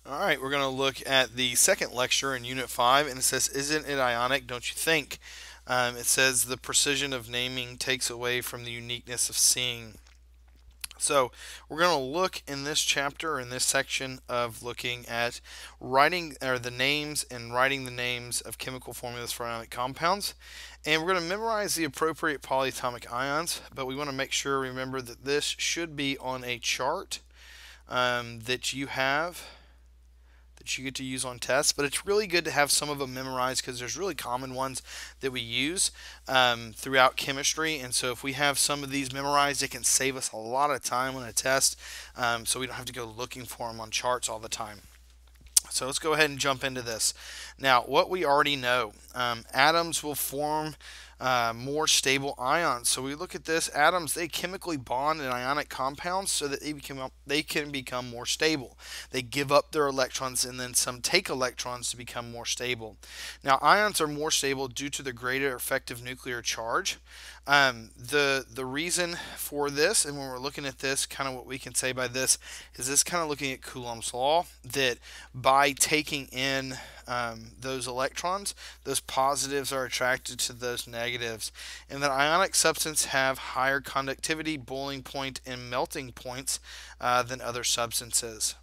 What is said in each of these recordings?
All right, we're going to look at the second lecture in Unit 5, and it says, Isn't it ionic, don't you think? It says, the precision of naming takes away from the uniqueness of seeing. So, we're going to look in this chapter, in this section of looking at writing or the names and writing the names of chemical formulas for ionic compounds. And we're going to memorize the appropriate polyatomic ions, but we want to make sure, remember that this should be on a chart that you have that you get to use on tests, but it's really good to have some of them memorized because there's really common ones that we use throughout chemistry. And so if we have some of these memorized, it can save us a lot of time on a test, so we don't have to go looking for them on charts all the time. So let's go ahead and jump into this. Now, what we already know, atoms will form more stable ions. So we look at this, atoms, they chemically bond in ionic compounds so that they can become more stable. They give up their electrons and then some take electrons to become more stable. Now, ions are more stable due to the greater effective nuclear charge. The reason for this, and when we're looking at this, kind of what we can say by this is this kind of looking at Coulomb's law, that by taking in those electrons, those positives are attracted to those negatives, and that ionic substances have higher conductivity, boiling point, and melting points than other substances.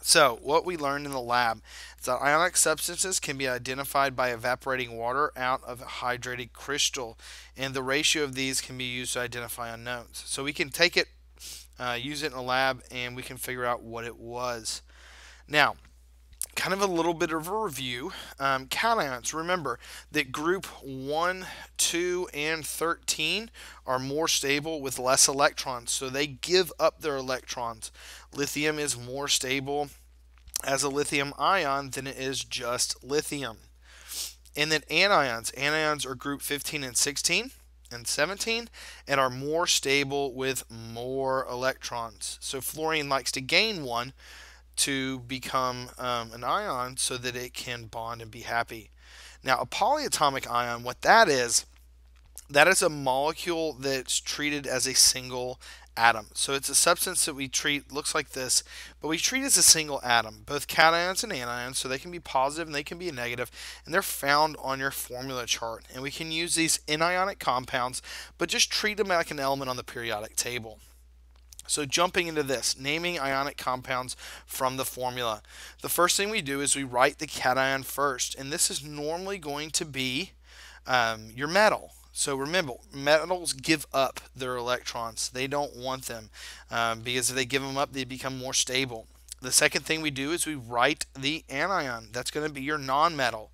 So, what we learned in the lab is that ionic substances can be identified by evaporating water out of a hydrated crystal, and the ratio of these can be used to identify unknowns. So, we can take it, use it in a lab, and we can figure out what it was. Now, kind of a little bit of a review. Cations, remember that group 1, 2, and 13 are more stable with less electrons, so they give up their electrons. Lithium is more stable as a lithium ion than it is just lithium. And then anions are group 15 and 16 and 17 and are more stable with more electrons. So fluorine likes to gain one to become an ion so that it can bond and be happy. Now, a polyatomic ion, what that is a molecule that's treated as a single atom. So it's a substance that we treat, looks like this, but we treat as a single atom, both cations and anions, so they can be positive and they can be negative, and they're found on your formula chart. And we can use these in ionic compounds, but just treat them like an element on the periodic table. So jumping into this, naming ionic compounds from the formula. The first thing we do is we write the cation first, and this is normally going to be your metal. So remember, metals give up their electrons. They don't want them because if they give them up, they become more stable. The second thing we do is we write the anion. That's going to be your nonmetal.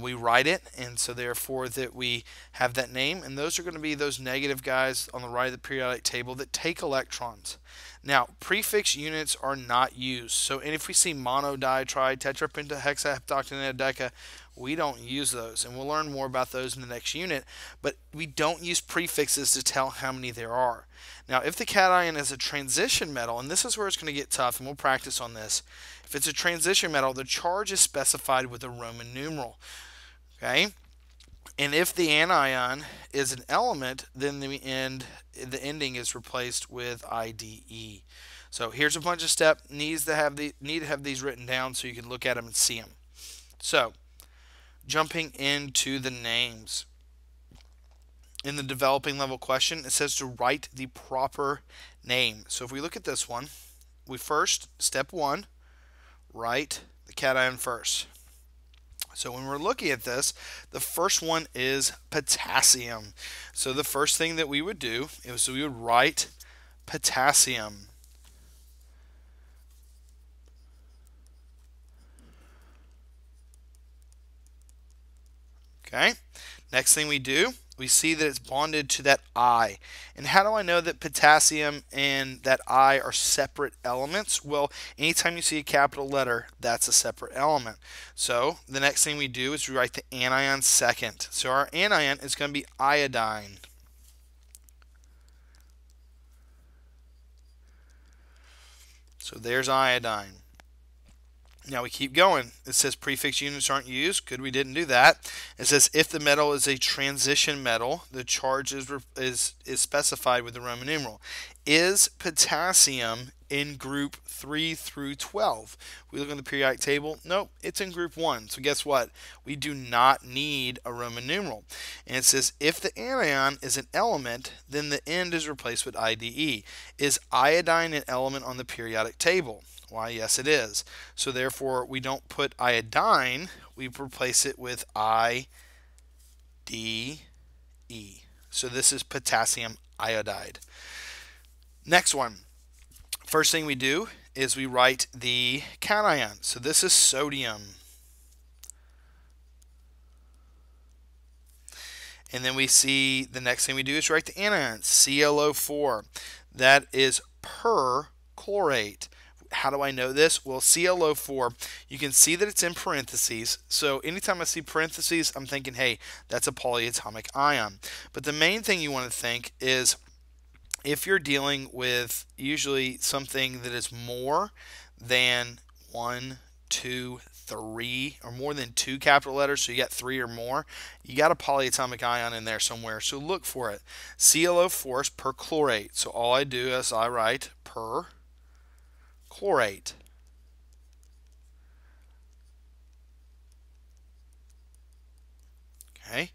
We write it, and so therefore that we have that name, and those are going to be those negative guys on the right of the periodic table that take electrons. Now, prefix units are not used. So, and if we see mono, di, tri, tetrapentahexaheptoctanodeca, we don't use those, and we'll learn more about those in the next unit, but we don't use prefixes to tell how many there are. Now, if the cation is a transition metal, and this is where it's going to get tough, and we'll practice on this. If it's a transition metal, the charge is specified with a Roman numeral. Okay? And if the anion is an element, then the ending is replaced with IDE. So here's a bunch of steps. Need to have these written down so you can look at them and see them. So, jumping into the names. In the developing level question, it says to write the proper name. So if we look at this one, we first, step 1, write the cation first. So when we're looking at this, the first one is potassium. So the first thing that we would do is we would write potassium. Okay. Next thing we do, we see that it's bonded to that I. And how do I know that potassium and that I are separate elements? Well, anytime you see a capital letter, that's a separate element. So the next thing we do is we write the anion second. So our anion is going to be iodine. So there's iodine. Now we keep going. It says prefix units aren't used. Good, we didn't do that. It says if the metal is a transition metal, the charge is specified with the Roman numeral. Is potassium in group 3 through 12. We look on the periodic table. Nope, it's in group 1. So guess what? We do not need a Roman numeral. And it says if the anion is an element, then the end is replaced with IDE. Is iodine an element on the periodic table? Why, yes, it is. So therefore, we don't put iodine, we replace it with IDE. So this is potassium iodide. Next one. First thing we do is we write the cation. So this is sodium. And then we see the next thing we do is write the anion, ClO4. That is perchlorate. How do I know this? Well, ClO4, you can see that it's in parentheses. So anytime I see parentheses, I'm thinking, hey, that's a polyatomic ion. But the main thing you want to think is if you're dealing with usually something that is more than 1, 2, 3, or more than 2 capital letters, so you got 3 or more, you got a polyatomic ion in there somewhere. So look for it. ClO4 is perchlorate. So all I do is I write perchlorate. Okay.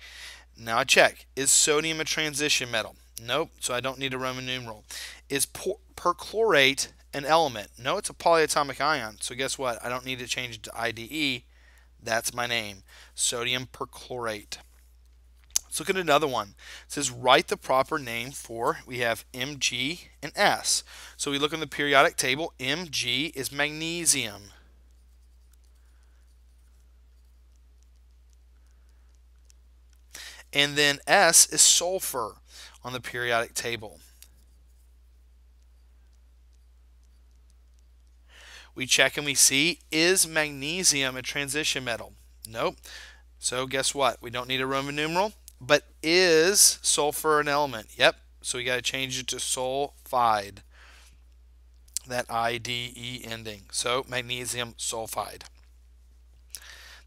Now I check. Is sodium a transition metal? Nope, so I don't need a Roman numeral. Is perchlorate an element? No, it's a polyatomic ion. So guess what? I don't need to change it to IDE. That's my name. Sodium perchlorate. Let's look at another one. It says write the proper name for, we have Mg and S. So we look in the periodic table. Mg is magnesium. And then S is sulfur on the periodic table. We check and we see, is magnesium a transition metal? Nope. So guess what? We don't need a Roman numeral. But is sulfur an element? Yep. So we got to change it to sulfide. That IDE ending. So magnesium sulfide.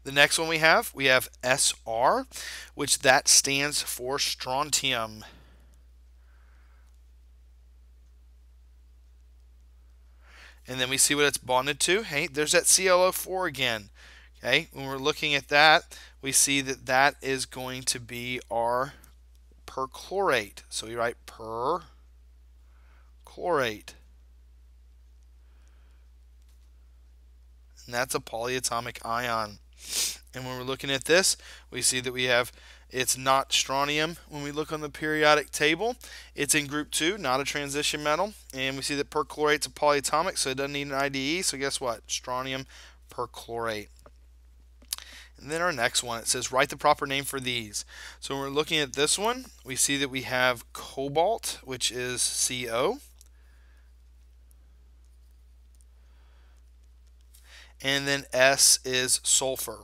The next one we have SR, which that stands for strontium. And then we see what it's bonded to. Hey, there's that ClO4 again. Okay, when we're looking at that, we see that that is going to be our perchlorate. So we write perchlorate. And that's a polyatomic ion. And when we're looking at this, we see that we have, it's not strontium. When we look on the periodic table, it's in group 2, not a transition metal. And we see that perchlorate's a polyatomic, so it doesn't need an IDE. So guess what? Strontium perchlorate. And then our next one, it says write the proper name for these. So when we're looking at this one, we see that we have cobalt, which is CO. And then S is sulfur.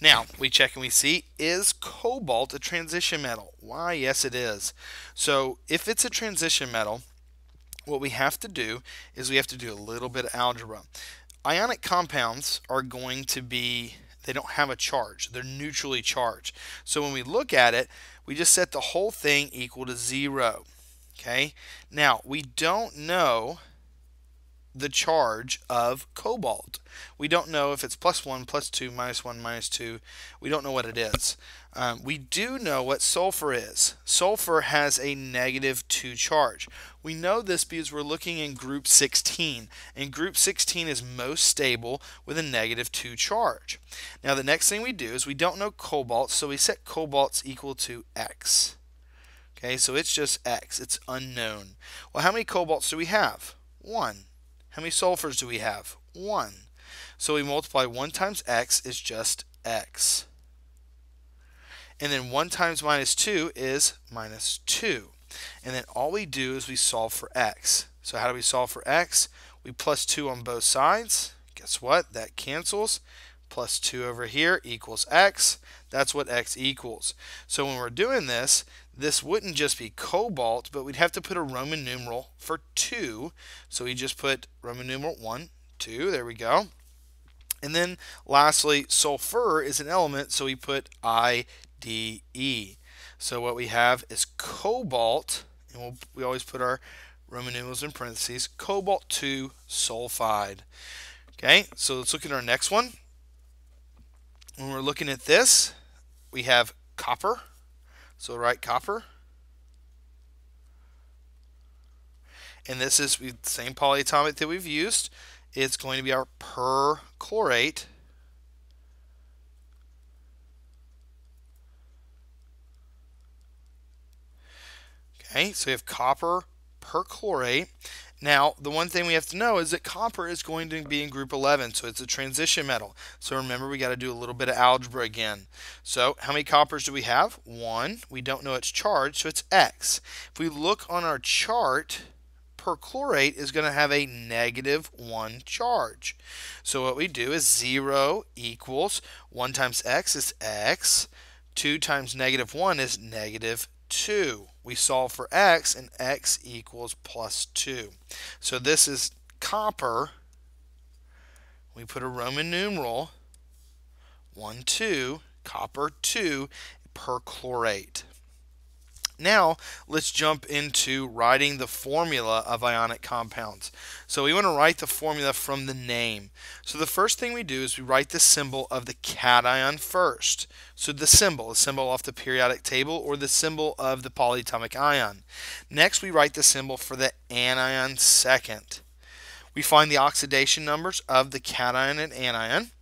Now, we check and we see, is cobalt a transition metal? Why, yes it is. So if it's a transition metal, what we have to do is we have to do a little bit of algebra. Ionic compounds are going to be, they don't have a charge. They're neutrally charged. So when we look at it, we just set the whole thing equal to 0. Okay? Now, we don't know the charge of cobalt. We don't know if it's +1, +2, -1, -2. We don't know what it is. We do know what sulfur is. Sulfur has a -2 charge. We know this because we're looking in group 16, and group 16 is most stable with a -2 charge. Now the next thing we do is we don't know cobalt, so we set cobalt's equal to X. Okay, so it's just X. It's unknown. Well, how many cobalts do we have? 1. How many sulfurs do we have? 1. So we multiply 1 times X is just X. And then 1 times -2 is -2. And then all we do is we solve for X. So how do we solve for X? We plus 2 on both sides. Guess what? That cancels. Plus 2 over here equals X. That's what X equals. So when we're doing this, this wouldn't just be cobalt, but we'd have to put a Roman numeral for 2. So we just put Roman numeral 1, 2. There we go. And then lastly, sulfur is an element, so we put IDE. So what we have is cobalt, and we always put our Roman numerals in parentheses, cobalt 2 sulfide. Okay, so let's look at our next one. When we're looking at this, we have copper. So we'll write copper. And this is the same polyatomic that we've used. It's going to be our perchlorate. Okay, so we have copper perchlorate. Now, the one thing we have to know is that copper is going to be in group 11, so it's a transition metal. So remember, we got to do a little bit of algebra again. So how many coppers do we have? 1. We don't know its charge, so it's X. If we look on our chart, perchlorate is going to have a -1 charge. So what we do is 0 equals 1 times X is X. 2 times -1 is -2. We solve for X, and X equals +2. So this is copper. We put a Roman numeral 1, 2, copper 2 perchlorate. Now, let's jump into writing the formula of ionic compounds. So we want to write the formula from the name. So the first thing we do is we write the symbol of the cation first. So the symbol off the periodic table, or the symbol of the polyatomic ion. Next, we write the symbol for the anion second. We find the oxidation numbers of the cation and anion.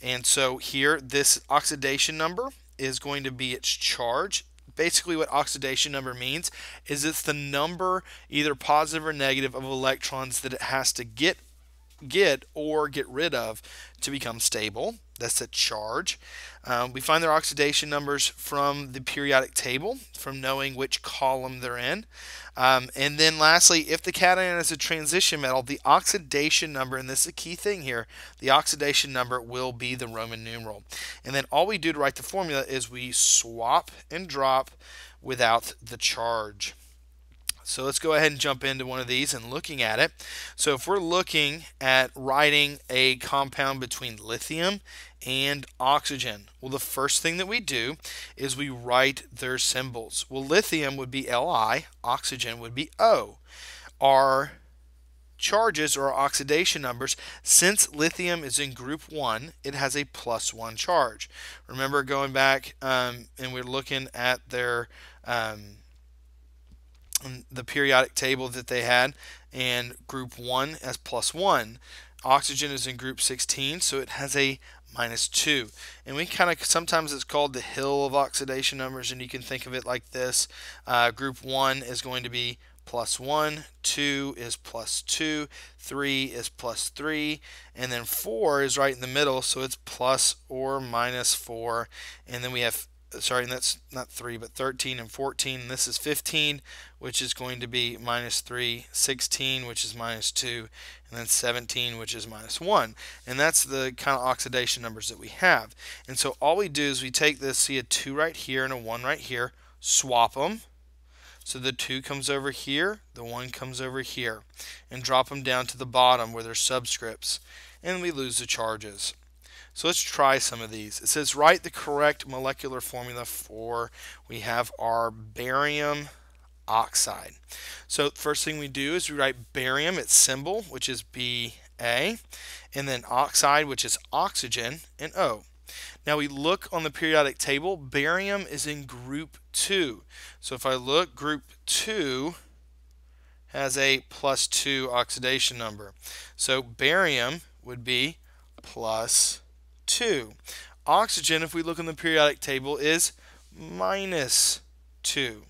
And so here, this oxidation number is going to be its charge. Basically, what oxidation number means is it's the number, either positive or negative, of electrons that it has to get or get rid of to become stable. That's the charge. We find their oxidation numbers from the periodic table, from knowing which column they're in. And then lastly, if the cation is a transition metal, the oxidation number, and this is a key thing here, the oxidation number will be the Roman numeral. And then all we do to write the formula is we swap and drop without the charge. So let's go ahead and jump into one of these and looking at it. So if we're looking at writing a compound between lithium and oxygen, well, the first thing that we do is we write their symbols. Well, lithium would be Li, oxygen would be O. Our charges, or our oxidation numbers, since lithium is in group 1, it has a +1 charge. Remember going back and we're looking at their the periodic table that they had, and group 1 as +1. Oxygen is in group 16, so it has a -2. And we kind of, sometimes it's called the hill of oxidation numbers, and you can think of it like this. Group 1 is going to be +1, 2 is +2, 3 is +3, and then 4 is right in the middle, so it's plus or -4. And then we have, sorry, that's not 3, but 13 and 14. And this is 15, which is going to be -3, 16, which is -2, and then 17, which is -1. And that's the kind of oxidation numbers that we have. And so all we do is we take this, see a 2 right here and a 1 right here, swap them. So the 2 comes over here, the 1 comes over here, and drop them down to the bottom where they're subscripts. And we lose the charges. So let's try some of these. It says write the correct molecular formula for, we have our barium oxide. So first thing we do is we write barium, its symbol, which is Ba, and then oxide, which is oxygen, and O. Now we look on the periodic table, barium is in group 2. So if I look, group 2 has a +2 oxidation number. So barium would be +2. Oxygen, if we look on the periodic table, is -2.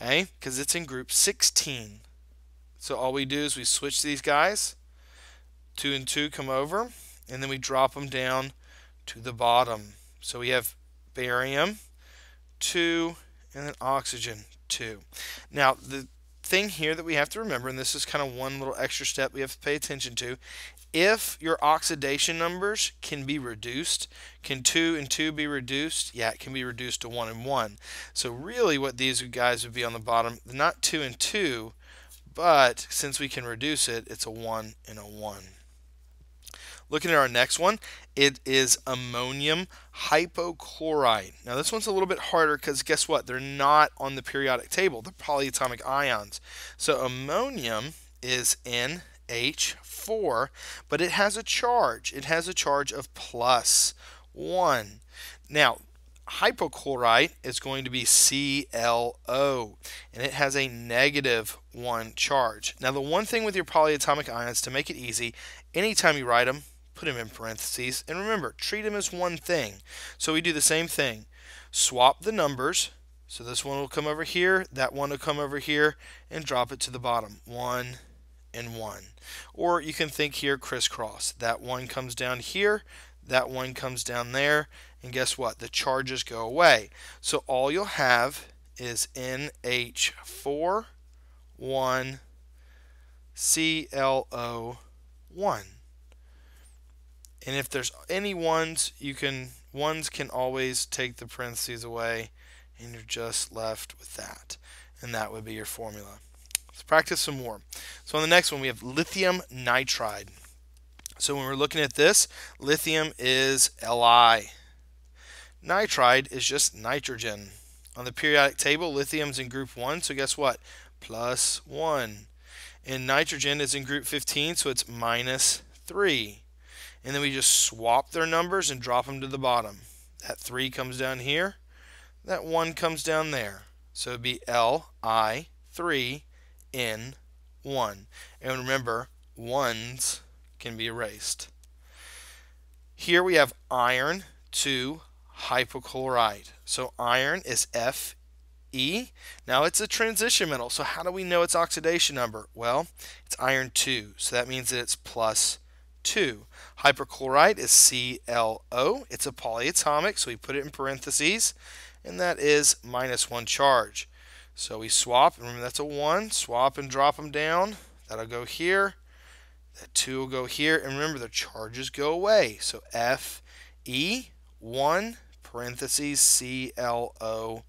Okay, because it's in group 16. So all we do is we switch these guys. 2 and 2 come over, and then we drop them down to the bottom. So we have barium 2 and then oxygen 2. Now the thing here that we have to remember, and this is kind of one little extra step we have to pay attention to, if your oxidation numbers can be reduced, can 2 and 2 be reduced? Yeah, it can be reduced to 1 and 1. So really what these guys would be on the bottom, not 2 and 2, but since we can reduce it, it's a 1 and a 1. Looking at our next one, it is ammonium hypochlorite. Now this one's a little bit harder because guess what? They're not on the periodic table. They're polyatomic ions. So ammonium is NH4, but it has a charge. It has a charge of +1. Now, hypochlorite is going to be ClO, and it has a -1 charge. Now, the one thing with your polyatomic ions, to make it easy, anytime you write them, put them in parentheses, and remember, treat them as one thing. So we do the same thing. Swap the numbers. So this one will come over here, that one will come over here, and drop it to the bottom. 1 and 1. Or you can think here crisscross. That one comes down here, that one comes down there, and guess what? The charges go away. So all you'll have is NH4, 1, ClO, 1. And if there's any ones, ones can always take the parentheses away, and you're just left with that. And that would be your formula. Let's practice some more. So on the next one, we have lithium nitride. So when we're looking at this, lithium is Li. Nitride is just nitrogen. On the periodic table, lithium's in group 1, so guess what? +1. And nitrogen is in group 15, so it's -3. And then we just swap their numbers and drop them to the bottom. That 3 comes down here, that 1 comes down there. So it'd be Li3N1. And remember, 1s can be erased. Here we have iron 2 hypochlorite. So iron is Fe. Now it's a transition metal. So how do we know its oxidation number? Well, it's iron 2. So that means that it's +2. Hypochlorite is ClO. It's a polyatomic, so we put it in parentheses, and that is -1 charge. So we swap, remember that's a 1, swap and drop them down. That'll go here. That 2 will go here, and remember the charges go away. So Fe1 parentheses ClO2.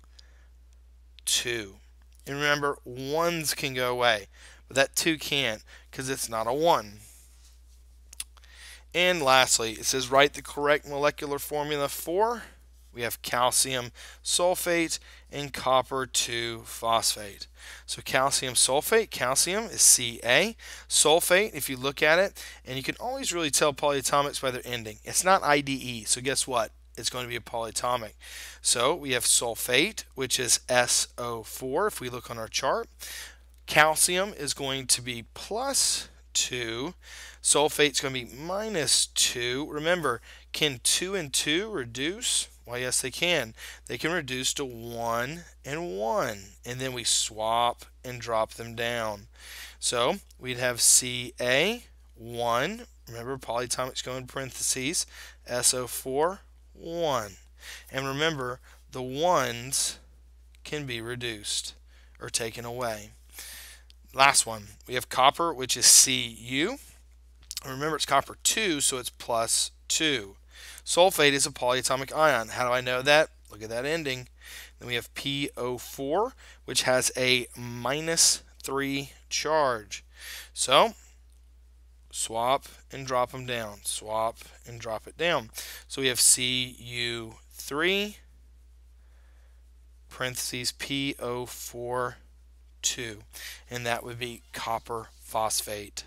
And remember, 1s can go away, but that 2 can't because it's not a 1. And lastly, it says write the correct molecular formula for. We have calcium sulfate and copper 2 phosphate. So calcium sulfate, calcium is Ca. Sulfate, if you look at it, and you can always really tell polyatomics by their ending. It's not IDE, so guess what? It's going to be a polyatomic. So we have sulfate, which is SO4 if we look on our chart. Calcium is going to be +2. Sulfate's going to be -2. Remember, can 2 and 2 reduce? Why, yes, they can. They can reduce to 1 and 1. And then we swap and drop them down. So we'd have Ca1. Remember, polyatomics go in parentheses. SO4, 1. And remember, the 1s can be reduced or taken away. Last one, we have copper, which is Cu. Remember, it's copper 2, so it's +2. Sulfate is a polyatomic ion. How do I know that? Look at that ending. Then we have PO4, which has a -3 charge. So, swap and drop them down. Swap and drop it down. So we have Cu3, parentheses PO4, 2. And that would be copper phosphate.